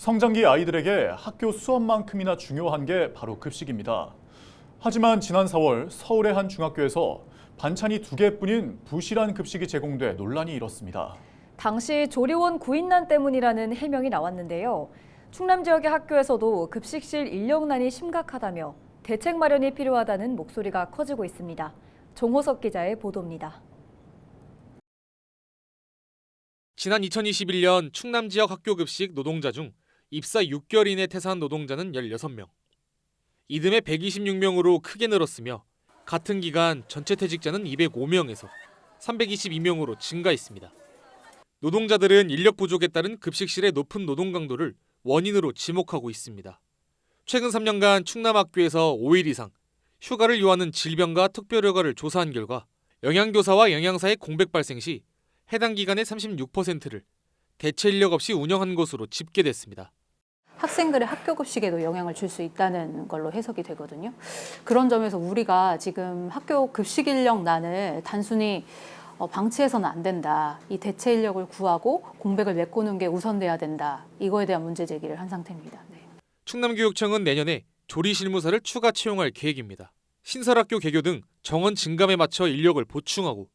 성장기 아이들에게 학교 수업만큼이나 중요한 게 바로 급식입니다. 하지만 지난 4월 서울의 한 중학교에서 반찬이 2개뿐인 부실한 급식이 제공돼 논란이 일었습니다. 당시 조리원 구인난 때문이라는 해명이 나왔는데요. 충남 지역의 학교에서도 급식실 인력난이 심각하다며 대책 마련이 필요하다는 목소리가 커지고 있습니다. 정호석 기자의 보도입니다. 지난 2021년 충남 지역 학교 급식 노동자 중 입사 6개월 이내 퇴사한 노동자는 16명. 이듬해 126명으로 크게 늘었으며 같은 기간 전체 퇴직자는 205명에서 322명으로 증가했습니다. 노동자들은 인력 부족에 따른 급식실의 높은 노동 강도를 원인으로 지목하고 있습니다. 최근 3년간 충남 학교에서 5일 이상 휴가를 요하는 질병과 특별휴가를 조사한 결과 영양교사와 영양사의 공백 발생 시 해당 기간의 36%를 대체 인력 없이 운영한 것으로 집계됐습니다. 학생들의 학교 급식에도 영향을 줄 수 있다는 걸로 해석이 되거든요. 그런 점에서 우리가 지금 학교 급식 인력난을 단순히 방치해서는 안 된다. 이 대체 인력을 구하고 공백을 메꾸는 게 우선돼야 된다. 이거에 대한 문제 제기를 한 상태입니다. 네. 충남교육청은 내년에 조리실무사를 추가 채용할 계획입니다. 신설학교 개교 등 정원 증감에 맞춰 인력을 보충하고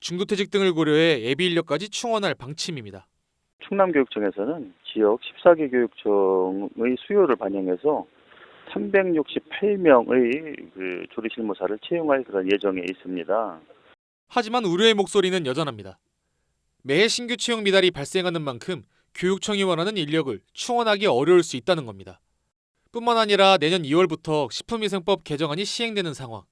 중도퇴직 등을 고려해 예비 인력까지 충원할 방침입니다. 충남교육청에서는 지역 14개 교육청의 수요를 반영해서 368명의 조리실무사를 채용할 그런 예정에 있습니다. 하지만 우려의 목소리는 여전합니다. 매해 신규 채용 미달이 발생하는 만큼 교육청이 원하는 인력을 충원하기 어려울 수 있다는 겁니다. 뿐만 아니라 내년 2월부터 식품위생법 개정안이 시행되는 상황.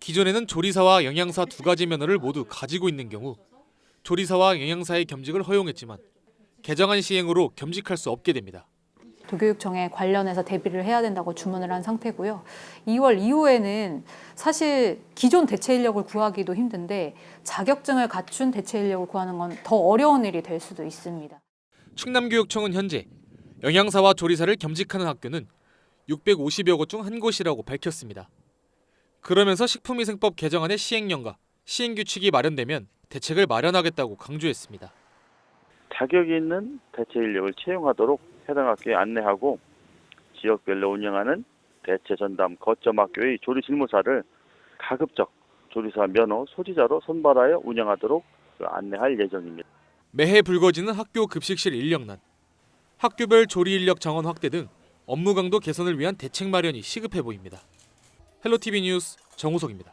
기존에는 조리사와 영양사 2가지 면허를 모두 가지고 있는 경우 조리사와 영양사의 겸직을 허용했지만 개정안 시행으로 겸직할 수 없게 됩니다. 도교육청에 관련해서 대비를 해야 된다고 주문을 한 상태고요. 2월 이후에는 사실 기존 대체 인력을 구하기도 힘든데 자격증을 갖춘 대체 인력을 구하는 건 더 어려운 일이 될 수도 있습니다. 충남교육청은 현재 영양사와 조리사를 겸직하는 학교는 650여 곳 중 한 곳이라고 밝혔습니다. 그러면서 식품위생법 개정안의 시행령과 시행규칙이 마련되면 대책을 마련하겠다고 강조했습니다. 자격이 있는 대체 인력을 채용하도록 해당 학교에 안내하고 지역별로 운영하는 대체 전담 거점 학교의 조리실무사를 가급적 조리사 면허 소지자로 선발하여 운영하도록 안내할 예정입니다. 매해 불거지는 학교 급식실 인력난, 학교별 조리 인력 정원 확대 등 업무 강도 개선을 위한 대책 마련이 시급해 보입니다. 헬로티비 뉴스 정우석입니다.